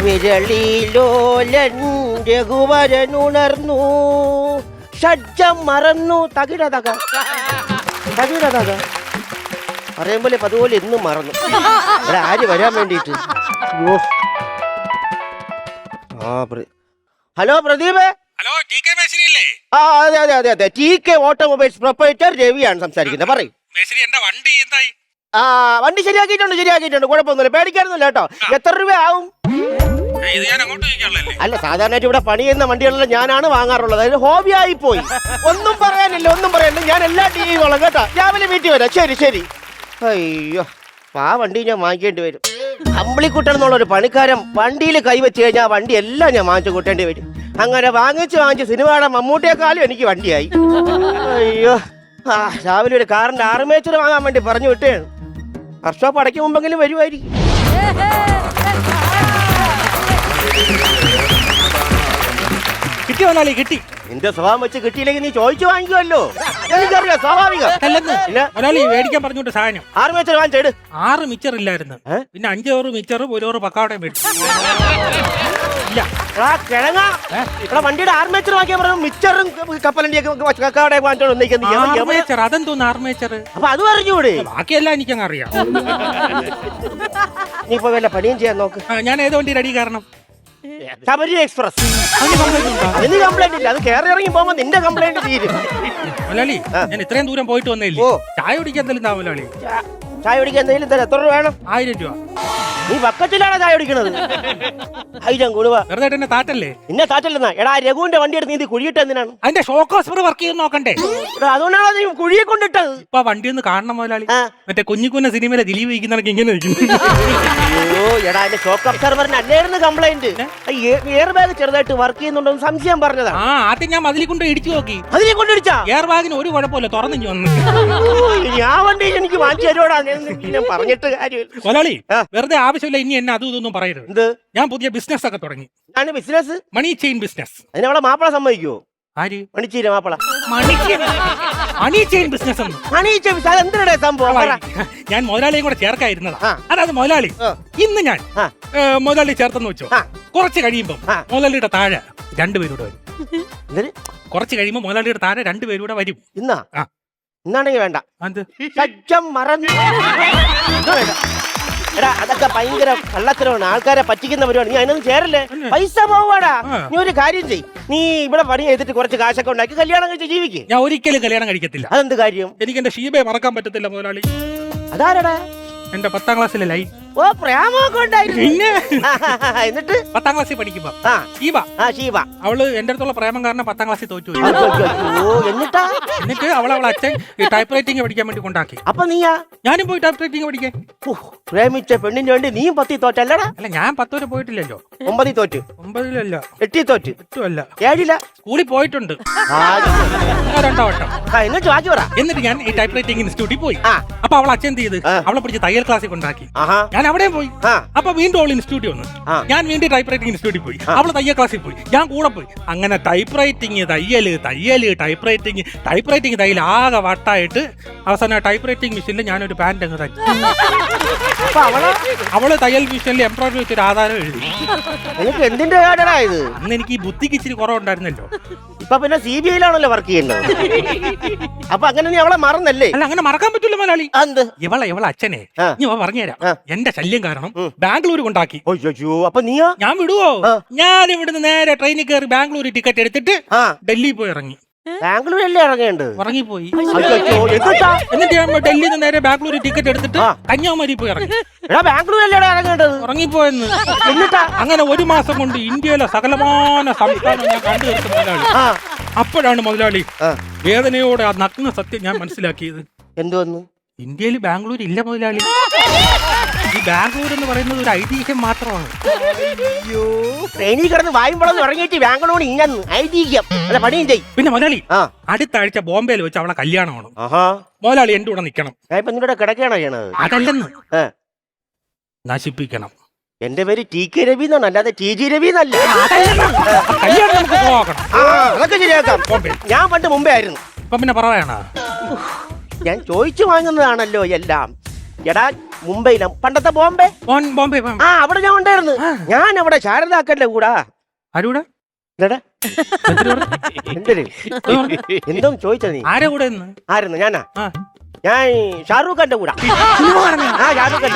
വിരളിലോലൻ രഘുവരനുണർന്നു ഷഡ്ജം മറന്നു തകിട തക തകിട തക പറയുമ്പോലെ അതുപോലെ എന്നും മറന്നു. ഇവിടെ ആര് വരാൻ വേണ്ടിയിട്ട്? Hello Pradeep. Hello, T K മേശരിയല്ലേ? അതെ അതെ അതെ അതെ, ടി കെ ഓട്ടോമൊബൈൽസ് പ്രൊപ്പറേറ്റർ രവിയാണ് സംസാരിക്കുന്നത്. പറയും. മേശരി, എന്റെ വണ്ടി എന്തായി? വണ്ടി ശരിയാക്കിയിട്ടുണ്ട്, കുഴപ്പമൊന്നുമില്ല, പേടിക്കാനൊന്നുമില്ല കേട്ടോ. എത്ര രൂപ ആവും? ഇത് ഞാൻ അങ്ങോട്ട് ചോദിക്കാനുള്ളല്ലേ? അല്ല, സാധാരണയായിട്ട് ഇവിടെ പണി ചെയ്യുന്ന വണ്ടികളെല്ലാം ഞാനാണ് വാങ്ങാറുള്ളത്. അതിന് ഹോബിയായി പോയി. ഒന്നും പറയാനില്ല, ഞാൻ എല്ലാം ഡീൽ ചെയ്തോളാം കേട്ടോ. രാവിലെ വീട്ടിൽ വരാം. ശരി. അയ്യോ, ആ വണ്ടി ഞാൻ വാങ്ങിക്കേണ്ടി വരും. അമ്പിളിക്കുട്ടൻ എന്നുള്ളൊരു പണിക്കാരൻ വണ്ടിയിൽ കൈവച്ച് കഴിഞ്ഞാൽ വണ്ടി എല്ലാം ഞാൻ വാങ്ങിച്ചു കൂട്ടേണ്ടി വരും. അങ്ങനെ വാങ്ങിച്ച് സിനിമയുടെ മമ്മൂട്ടിയെക്കാളും എനിക്ക് വണ്ടിയായി. അയ്യോ, രാവിലെ ഒരു കാറിന്റെ ആർമേച്ചർ വാങ്ങാൻ വേണ്ടി പറഞ്ഞു വിട്ടേണ്. വർക്ക്ഷോപ്പ് അടയ്ക്ക് മുമ്പെങ്കിലും വരുമായിരിക്കും. കിട്ടി വന്നാലേ, കിട്ടി. നിന്റെ സ്വഭാവം വെച്ച് കിട്ടിയില്ലെങ്കിൽ നീ ചോദിച്ചു വാങ്ങിക്കുമല്ലോ. എനിക്കറിയാം, സ്വാഭാവികം. മേടിക്കാൻ പറഞ്ഞോട്ട് സാധനം ആർമേച്ചർ വാങ്ങിച്ചേട്. 6 മിച്ചർ ഇല്ലായിരുന്നു, പിന്നെ 5 ഓറ് മിച്ചറും 1 ഓറ് പക്കാവടയും മേടിച്ചു. വണ്ടിയുടെ ആർമേച്ചർ വാങ്ങിയാൽ പറഞ്ഞു മിച്ചറും കപ്പലണ്ടിയൊക്കെ കക്കാവടയൊക്കെ വാങ്ങിച്ചോണ്ട്. അതെന്തോന്ന് ആർമേച്ചർ? അപ്പൊ അത് പറഞ്ഞൂടെ? ബാക്കിയെല്ലാം എനിക്കങ്ങ് അറിയാം. നീ ഇപ്പൊ വല്ല പണിയും ചെയ്യാൻ നോക്ക്. ഞാൻ ഏതോ വണ്ടി റെഡി കാരണം ശബരി എക്സ്പ്രസ്. അതിന് കംപ്ലൈന്റ് ഇല്ല, അത് കയറി ഇറങ്ങി പോകുമ്പോ നിന്റെ കംപ്ലൈന്റ് തീരും. മലയാളി, ഞാൻ ഇത്രയും ദൂരം പോയിട്ട് വന്നില്ലേ, ചായ കുടിക്കാൻ എന്തെങ്കിലും മലയാളി? ചായ കുടിക്കാൻ എന്തെങ്കിലും തരാം. എത്ര രൂപ വേണം? 1000 രൂപ. നീ ബക്കറ്റിലാണോ ചായ കുടിക്കണത്? 1000 കൂടുക. വെറുതെ എന്നെ താറ്റല്ലേ? നിന്നെ താറ്റല്ലെന്നാ. എടാ, രഘുവിന്റെ വണ്ടി എടുത്ത് നീ കുഴിയിട്ട് എന്തിനാണ്? അതിന്റെ ഷോക്കോസ്പർ വർക്ക് ചെയ്ത് നോക്കണ്ടേ? അതുകൊണ്ടാണോ നീ കുഴിയെ കൊണ്ടിട്ടത്? ഇപ്പൊ വണ്ടി ഒന്ന് കാണണം മുതലാളി. മറ്റേ കുഞ്ഞിക്കുഞ്ഞ സിനിമയിലെ ദിലീപ് വയ്ക്കുന്നവർക്ക് ഇങ്ങനെ എടാ, അതിന്റെ ഷോക്ക് അബ്സർവറിന് അല്ലായിരുന്നു കംപ്ലൈന്റ്. എയർ ബാഗ് ചെറുതായിട്ട് വർക്ക് ചെയ്യുന്നുണ്ടോ സംശയം പറഞ്ഞതാ. ആദ്യം ഞാൻ അതിൽ കൊണ്ട് ഇടിച്ചു നോക്കി. അതിനെ കൊണ്ടിടിച്ചാ? എയർ ബാഗിന് ഒരു കുഴപ്പമില്ല, തുറന്നു വന്നു. ഞാൻ വണ്ടി എനിക്ക് വാങ്ങിച്ചു തരുവാടാ. ഞാൻ പറഞ്ഞിട്ട് കാര്യമില്ല മുതലാളി. വെറുതെ ആവശ്യമില്ല ഇനി എന്നെ അതും ഇതൊന്നും പറയരുത്. എന്ത്? ഞാൻ പുതിയ ബിസിനസ് ഒക്കെ തുടങ്ങി. ബിസിനസ്? Money chain business. അതിനവളെ മാപ്പിള സമ്മതിക്കുവോ? ആര്? മണിച്ചീര മാപ്പിള. Money chain business. എന്തിനാ സംഭവം? ഞാൻ മുതലാളിയും കൂടെ ചേർക്കായിരുന്നതാ. അതായത് മുതലാളി ഇന്ന് ഞാൻ മുതലാളി ചേർത്തെന്ന് വെച്ചോ, കുറച്ച് കഴിയുമ്പോ മുതലാളിയുടെ താഴെ 2 പേരൂടെ വരും. കുറച്ച് കഴിയുമ്പോ മുതലാളിയുടെ താഴെ 2 പേരൂടെ വരും. ഇന്നാണെങ്കിൽ വേണ്ട. എടാ, അതൊക്കെ ഭയങ്കര കള്ളത്തരമാണ്, ആൾക്കാരെ പറ്റിക്കുന്ന പരിപാടി. നീ അതിനൊന്നും ചേരല്ലേ, പൈസ പോവാടാ. നീ ഒരു കാര്യം ചെയ്യ്, നീ ഇവിടെ പണി ചെയ്തിട്ട് കുറച്ച് കാശൊക്കെ ഉണ്ടാക്കി കല്യാണം കഴിച്ച് ജീവിക്കും. ഞാൻ ഒരിക്കലും കല്യാണം കഴിക്കത്തില്ല. അതെന്ത് കാര്യം? എനിക്ക് എന്റെ ഷീബയെ മറക്കാൻ പറ്റത്തില്ല മുതലാളി. അതാരടാ? എന്റെ 10ാം ക്ലാസ്സിലെ ലൈൻ. ഓ, പ്രേമൊക്കെ ഉണ്ടായിരുന്നു. എന്നിട്ട് 10ാം ക്ലാസ്സിൽ പഠിക്കുമ്പോ ഷീബ അവള് എന്റെ അടുത്തുള്ള പ്രേമം കാരണം 10ാം ക്ലാസ്സിൽ തോറ്റു. എന്നിട്ട് അവളെ അച്ഛൻ ടൈപ്പ് റൈറ്റിംഗ് പഠിക്കാൻ വേണ്ടി കൊണ്ടാക്കി. അപ്പൊ നീയാ? ഞാനും പോയി ടൈപ്പ് റൈറ്റിംഗ് പഠിക്കാൻ. പ്രേമിച്ച പെണ്ണിന് വേണ്ടി നീയും 10ൽ തോറ്റല്ലടാ? അല്ല, ഞാൻ 10 വരെ പോയിട്ടില്ലല്ലോ. 9ൽ തോറ്റ്? 9ലല്ല, 8ൽ തോറ്റ്? 8അല്ല, 7ലാ? സ്കൂളിൽ പോയിട്ടുണ്ട് 2 വട്ടം. എന്നിട്ട് ഞാൻ ഈ ടൈപ്പ് റൈറ്റിംഗ് ഇൻസ്റ്റിറ്റ്യൂട്ടിൽ പോയി. അപ്പൊ അവൾ അച്ഛൻ ചെയ്ത് അവളെ പിടിച്ച് തയ്യൽ ക്ലാസ്സിൽ കൊണ്ടാക്കി. ഞാൻ അവിടെ പോയി. അപ്പൊ വീണ്ടും അവൾ ഇൻസ്റ്റിറ്റ്യൂട്ടിൽ വന്നു. ഞാൻ വീണ്ടും ടൈപ്പ് റൈറ്റിംഗ് ഇൻസ്റ്റിറ്റ്യൂട്ടിൽ പോയി. അവള് തയ്യൽ ക്ലാസ്സിൽ പോയി, ഞാൻ കൂടെ പോയി. അങ്ങനെ ടൈപ്പ് റൈറ്റിംഗ് തയ്യല് ടൈപ്പ് റൈറ്റിംഗ് തയ്യൽ ആകെ വട്ടായിട്ട് അവസാനം ടൈപ്പ് റൈറ്റിംഗ് മെഷീനിൽ ഞാനൊരു പാന്റ് അങ്ങ് തയ്ച്ചു. അവള് തയ്യൽ മെഷീനിൽ എംബ്രോയിഡറി വെച്ചൊരു ആധാരം എഴുതി. എന്തിന്റെ അന്ന് എനിക്ക് ഈ ബുദ്ധിക്ക് ഇച്ചിരി കുറവുണ്ടായിരുന്നല്ലോ. ഇപ്പൊ പിന്നെ CBIയിലാണല്ലോ വർക്ക് ചെയ്യുന്നത്. അപ്പൊ അങ്ങനെ നീ അവളെ മറന്നല്ലേ? അല്ല, അങ്ങനെ മറക്കാൻ പറ്റില്ല മലയാളി. ഇവളെ അച്ഛനെ ഞാൻ പറഞ്ഞുതരാം. എന്റെ ശല്യം കാരണം ബാംഗ്ലൂർ കൊണ്ടാക്കി. അപ്പൊ നീയാ? ഞാൻ വിടുവോ? ഞാൻ ഇവിടുന്ന് നേരെ ട്രെയിനിൽ കയറി ബാംഗ്ലൂർ ടിക്കറ്റ് എടുത്തിട്ട് ഡൽഹി പോയി ഇറങ്ങി. ബാംഗ്ലൂരല്ലേ ഇറങ്ങേണ്ടത്? ഇറങ്ങിപ്പോയി. എന്നിട്ട് ഞാൻ ഡൽഹിയിൽ നിന്ന് നേരെ ബാംഗ്ലൂർ ടിക്കറ്റ് എടുത്തിട്ട് കന്യാകുമാരി പോയി ഇറങ്ങി. ബാംഗ്ലൂരല്ലേ ഇറങ്ങേണ്ടത്? ഇറങ്ങിപ്പോയെന്ന്. എന്നിട്ടാ അങ്ങനെ 1 മാസം കൊണ്ട് ഇന്ത്യയിലെ സകലമാന സംസ്ഥാനം ഞാൻ കണ്ടു തീർത്ത മുതലാളി. അപ്പോഴാണ് മുതലാളി വേദനയോടെ ആ നഗ്ന സത്യം ഞാൻ മനസ്സിലാക്കിയത്. എന്തോന്നു? ഇന്ത്യയിൽ ബാംഗ്ലൂർ ഇല്ല മുതലാളി. ഈ ബാംഗ്ലൂർ എന്ന് പറയുന്നത് ഒരു ഐതിഹ്യം മാത്രമാണ്. ട്രെയിനിൽ കിടന്ന് വായുമ്പോഴൊന്നും ഇറങ്ങിയിട്ട് ബാംഗ്ലൂർ ഇങ്ങനെ ഐതിഹ്യം. അല്ല, പണിയും ചെയ്യും. പിന്നെ മുതലാളി അടുത്ത ആഴ്ച ബോംബെയിൽ വെച്ച് അവളെ കല്യാണമാണ്. മുതലാളി എന്റെ കൂടെ നിക്കണം. നിങ്ങളുടെ കിടക്കുകയാണോ ചെയ്യണത്? അതല്ലെന്ന്, നശിപ്പിക്കണം. എന്റെ പേര് TK രവി എന്നാണ്, അല്ലാതെ TG രവി എന്നല്ല. കല്യാണം നമുക്ക് പോകണം. അതൊക്കെ ശരിയാക്കാം. ഞാൻ പണ്ട് മുമ്പേ ആയിരുന്നു. ഇപ്പൊ പിന്നെ പറയണ ഞാൻ ചോദിച്ചു വാങ്ങുന്നതാണല്ലോ എല്ലാം. എടാ, മുംബൈയില പണ്ടത്തെ ബോംബെ. ബോംബെ ആ അവിടെ ഞാൻ ഉണ്ടായിരുന്നു. ഞാൻ അവിടെ ശാരദാക്കന്റെ കൂടാ. ആരൂടെ എന്തോ ചോദിച്ച നീ? ആരെ കൂടെ ആയിരുന്നു? ഞാനാ. ഞാൻ ഷാറൂഖ് ഖാന്റെ കൂടെ. ഷാറൂഖ്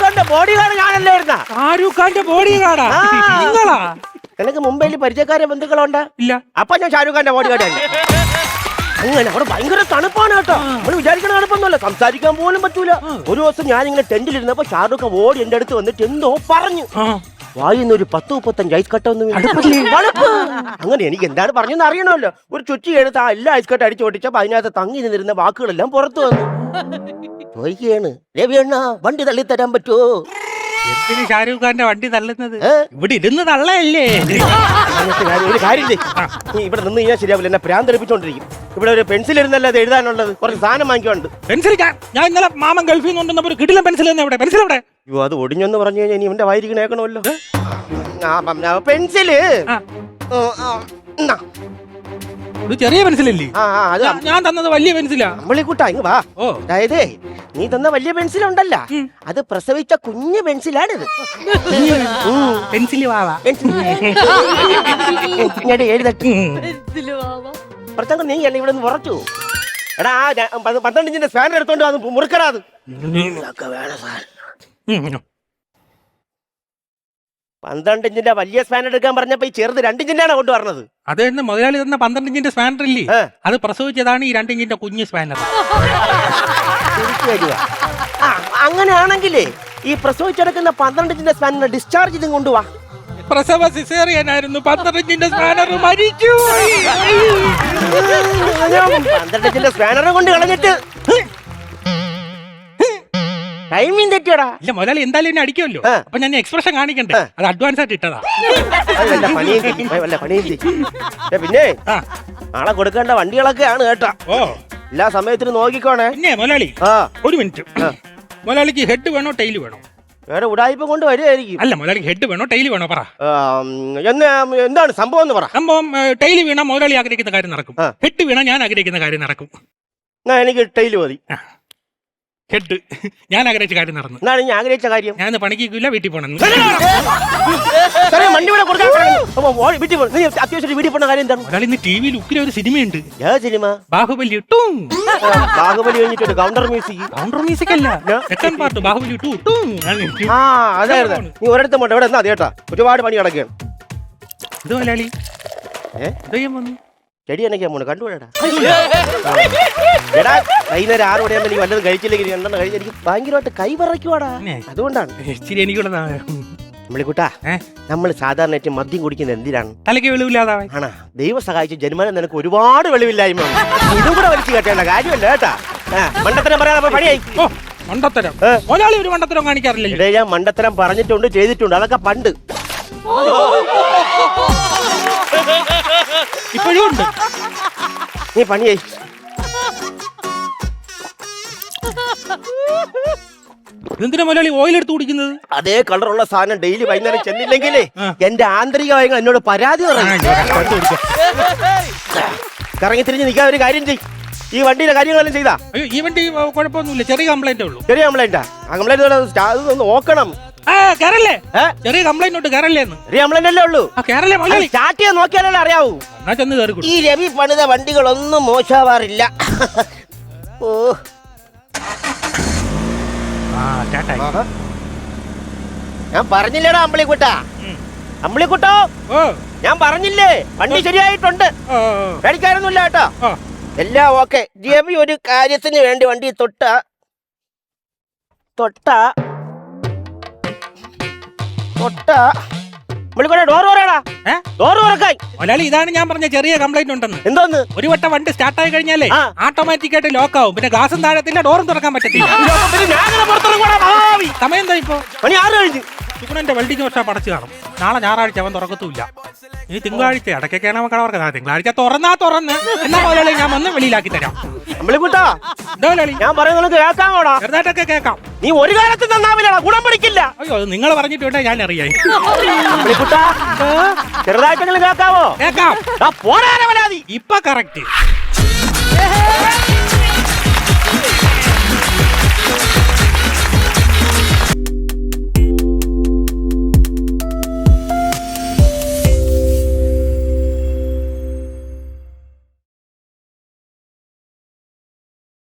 ഖാന്റെ ബോഡി ഗാർഡ് ഞാനല്ലായിരുന്ന. ഷാറൂഖ് ഖാന്റെ ബോഡി ഗാർഡാ നിങ്ങളാ? എനിക്ക് മുംബൈയിൽ പരിചയക്കാരെ ബന്ധുക്കളുണ്ട്. ഇല്ല. അപ്പൊ ഞാൻ ഷാരൂഖ് ഖാന്റെ ബോഡി ഗാർഡ്. അങ്ങനെ അവിടെ ഭയങ്കര തണുപ്പാണ് കേട്ടോ. നമ്മൾ വിചാരിക്കണ തണുപ്പൊന്നുമല്ല, സംസാരിക്കാൻ പോലും പറ്റൂല. ഒരു ദിവസം ഞാനിങ്ങനെ ടെന്റിലിരുന്നപ്പോ ഷാരൂഖ് ഖാൻ ഓടി എന്റെ അടുത്ത് വന്നിട്ട് എന്തോ പറഞ്ഞു. വായിന്ന് ഒരു 10-35 ഐസ് കട്ട ഒന്നും. അങ്ങനെ എനിക്ക് എന്താണ് പറഞ്ഞെന്ന് അറിയണമല്ലോ. ഒരു ചുറ്റി എടുത്ത് ആ എല്ലാ ഐസ് കട്ട അടിച്ചു പൊട്ടിച്ചപ്പോ അതിനകത്ത് തങ്ങി നിന്നിരുന്ന വാക്കുകളെല്ലാം പുറത്തു വന്നു. ചോദിക്കുകയാണ്, രവിയണ്ണ വണ്ടി തള്ളിത്തരാൻ പറ്റുമോ? എന്തിന് ഷാരൂഖ് ഖാന്റെ വണ്ടി തള്ളുന്നത്? ഇവിടെ ഇരുന്ന് തള്ളയല്ലേ. ഒരു കാര്യം ചെയ്യ്, നീ ഇവിടെ നിന്ന് കഴിഞ്ഞാൽ ശരിയാവില്ല. എന്നെ പ്രാന്തെടുപ്പിച്ചോണ്ടിരിക്കും. ഇവിടെ ഒരു പെൻസിൽ ഇരുന്നല്ലേ അത് എഴുതാനുള്ളത്. കുറച്ച് സാധനം വാങ്ങിക്കുന്നുണ്ട്. പെൻസിൽ ഞാൻ ഇന്നലെ മാമൻ ഗൾഫിൽ നിന്ന് കൊണ്ടുവന്നപ്പോൾ ഒരു കിടിലൻ പെൻസിൽ തന്നെ. എവിടെ പെൻസിൽ? എവിടെ? അയ്യോ, അത് ഒടിഞ്ഞെന്ന് പറഞ്ഞു കഴിഞ്ഞാൽ ഇനി ഇവന്റെ വായിരിക്കണ കേൾക്കണമല്ലോ. പെൻസില് ഇത് ചെറിയ പെൻസിലല്ലേ? ഞാൻ തന്നത് വലിയ പെൻസിലാ. അമ്പളിക്കുട്ടാ ഇങ്ങ് വാ. അതായത് നീ തന്ന വലിയ പെൻസിൽ ഉണ്ടല്ല, അത് പ്രസവിച്ച കുഞ്ഞു പെൻസിലാണിത്. പെൻസില് വാവാ. പുറത്തങ്ങ് നീ അല്ല ഇവിടെ നിന്ന് ഉറച്ചു. എടാ 12 ഇഞ്ചിന്റെ സ്പാനർ എടുത്തോണ്ട് അത് മുറുക്കറാത്. 12 ഇഞ്ചിന്റെ വലിയ സ്പാനർ എടുക്കാൻ പറഞ്ഞപ്പോ ഈ ചെറുത് 2 ഇഞ്ചിന്റെ ആണ് കൊണ്ടുവരണത്. അത് തന്നെ മുതലാളി തന്ന 12 ഇഞ്ചിന്റെ സ്പാനർ ഇല്ലേ, അത് പ്രസവിച്ചതാണ് ഈ 2 ഇഞ്ചിന്റെ കുഞ്ഞ് സ്പാനർ. അങ്ങനെയാണെങ്കിലേ ഈ പ്രസവിച്ചെടുക്കുന്ന 12 ഇഞ്ചിന്റെ സ്പാനർ ഡിസ്ചാർജ് ചെയ്തും കൊണ്ടുപോവാ. പ്രസവ സിസേറിയനായിരുന്നു. 12 ഇഞ്ചിന്റെ സ്പാനർ മരിച്ചു. 12 ഇഞ്ചിന്റെ സ്പാനർ കൊണ്ട് കളഞ്ഞിട്ട് ടൈമിങ് തെറ്റിയടാ. ഇല്ല മുതലാളി എന്തായാലും എന്നെ അടിക്കുമല്ലോ. അപ്പൊ ഞാൻ എക്സ്പ്രഷൻ കാണിക്കണ്ടേ, അത് അഡ്വാൻസ് ആയിട്ട് ഇട്ടതാ. പിന്നെ നാളെ കൊടുക്കേണ്ട വണ്ടികളൊക്കെയാണ് കേട്ടാ. എല്ലാ സമയത്തിനും നോക്കിക്കോണേ. പിന്നെ മുതലാളി ഒരു മിനിറ്റ്, മുതലാളിക്ക് ഹെഡ് വേണോ ടൈല് വേണോ? വേറെ ഉടായ്പ കൊണ്ട് വരുമായിരിക്കും. അല്ല മുതലാളിക്ക് ഹെഡ് വേണോ ടൈല് വേണോ പറ. എന്താണ് സംഭവം എന്ന് പറ. സംഭവം ടൈല് വീണാ മുതലാളി ആഗ്രഹിക്കുന്ന കാര്യം നടക്കും, ഹെഡ് വീണാ ഞാൻ ആഗ്രഹിക്കുന്ന കാര്യം നടക്കും. എനിക്ക് ടൈല് മതി. ഹെഡ് ഞാൻ ആഗ്രഹിച്ച കാര്യം നടന്നു. ഞാൻ ആഗ്രഹിച്ച കാര്യം ഞാൻ പണിക്കില്ല, വീട്ടിൽ പോകണം. അത്യാവശ്യം വീട്ടിൽ പോണ കാര്യം എന്താണ്? ഇന്ന് ടിവിയിൽ ഉക്കിര ഒരു സിനിമയുണ്ട്. ഏത് സിനിമ? ബാഹുബലി. ബാഹുബലി കഴിഞ്ഞിട്ട് കൗണ്ടർ മ്യൂസിക്. കൗണ്ടർ മ്യൂസിക് അല്ല, സെക്കൻഡ് പാർട്ട് ബാഹുബലി 2. അതായിരുന്നു. നീ ഒരിടത്തും പോട്ടെ, ഇവിടെ എന്നാ കേട്ടാ ഒരുപാട് പണി കിടക്കുകയാണ്. ഇത് മലയാളി വന്നു ചെടി എണക്കാൻ പോണു കണ്ടുപോടാ. എടാ വൈകുന്നേരം 6 മണിയാകുമ്പോൾ നീ വല്ലതും കഴിച്ചില്ലെങ്കിൽ രണ്ടെണ്ണം കഴിച്ച് എനിക്ക് ഭയങ്കരമായിട്ട് കൈ പറയ്ക്കുവാടാ. അതുകൊണ്ടാണ്. നമ്മളിക്കുട്ടാ, നമ്മൾ സാധാരണയായിട്ട് മദ്യം കുടിക്കുന്നത് എന്തിനാണ്? തലയ്ക്ക് വെളിവില്ലാതെ ആണാ. ദൈവം സഹായിച്ച് ജന്മനം നിനക്ക് ഒരുപാട് വെളിവില്ലായ്മ. ഇതും കൂടെ വലിച്ചു കേട്ടേണ്ട കാര്യമല്ല കേട്ടാ. മണ്ടത്തരം പറയാൻ പണിയായി. മണ്ടത്തരം ഒരാളി ഒരു മണ്ടത്തരം കാണിക്കാറില്ല. ഞാൻ മണ്ടത്തരം പറഞ്ഞിട്ടുണ്ട്, ചെയ്തിട്ടുണ്ട്. അതൊക്കെ പണ്ട്. ഇപ്പോഴും ഉണ്ട്. നീ പണിയായി. എന്തിനാ മുതലാളി ഓയിൽ എടുത്ത് കുടിക്കുന്നത്? അതേ കളറുള്ള സാധനം ഡെയിലി വൈകുന്നേരം ചെന്നില്ലെങ്കിലേ എന്റെ ആന്തരികമായി എന്നോട് പരാതി പറയും. കറങ്ങി തിരിഞ്ഞ് നിൽക്കാൻ ഒരു കാര്യം ചെയ്യും. ഈ വണ്ടിയുടെ കാര്യങ്ങളെല്ലാം ചെയ്താ? ഈ വണ്ടി കുഴപ്പമൊന്നുമില്ല, ചെറിയ കംപ്ലൈന്റ് ഉള്ളൂ. ചെറിയ കംപ്ലൈന്റാ? ആ കംപ്ലൈന്റ് നോക്കണം. ചെറിയ കംപ്ലൈന്റ് ഉണ്ട്, കേരളേന്ന്. ചെറിയ കംപ്ലൈന്റ് അല്ലേ ഉള്ളൂ. സ്റ്റാർട്ട് ചെയ്യാൻ നോക്കിയാലല്ലേ അറിയാവൂ. ഈ രവി പണിത വണ്ടികളൊന്നും മോശമാവാറില്ല. ഓ ഞാൻ പറഞ്ഞില്ലേടാ അമ്പളിക്കുട്ടാ, അമ്പളിക്കുട്ടോ, ഞാൻ പറഞ്ഞില്ലേ വണ്ടി ശരിയായിട്ടുണ്ട്, പേടിക്കാനൊന്നുമില്ല കേട്ടോ, എല്ലാം ഓക്കെ. രവി ഒരു കാര്യത്തിന് വേണ്ടി വണ്ടി തൊട്ട ഇതാണ് ഞാൻ പറഞ്ഞ ചെറിയ കംപ്ലൈന്റ് ഉണ്ടെന്ന്. എന്തോന്ന്? ഒരു വട്ടം വണ്ടി സ്റ്റാർട്ട് ആയി കഴിഞ്ഞാലേ ഓട്ടോമാറ്റിക് ആയിട്ട് ലോക്ക് ആവും, പിന്നെ ഗ്ലാസും താഴത്തില്ല, ഡോറും തുറക്കാൻ പറ്റത്തില്ല. സമയം എന്താ ഇപ്പൊ? മണി 6 കഴിഞ്ഞു. എന്റെ വെൽഡിങ് വർഷം അടച്ചു കാണും. നാളെ ഞായറാഴ്ച അവൻ തുറക്കത്തുമില്ല. ഇനി തിങ്കളാഴ്ച ഇടയ്ക്കൊക്കെയാണ് അവൻ കളവർക്ക്. തിങ്കളാഴ്ച തുറന്ന് എന്നാ പോലെ ഞാൻ വന്ന് വെളിയിലാക്കി തരാം. ഞാൻ പറയുന്നത് കേൾക്കാമോടാ? ചെറുതായിട്ടൊക്കെ കേൾക്കാം. നീ ഒരു കാലത്ത് നന്നാവില്ല, ഗുണം പിടിക്കില്ല. അയ്യോ അത് നിങ്ങൾ പറഞ്ഞിട്ടുണ്ട്, ഞാൻ അറിയാം. ചെറുതായിട്ടെങ്കിലും കേൾക്കാവോ? കേൾക്കാം. ഇപ്പൊ കറക്റ്റ്.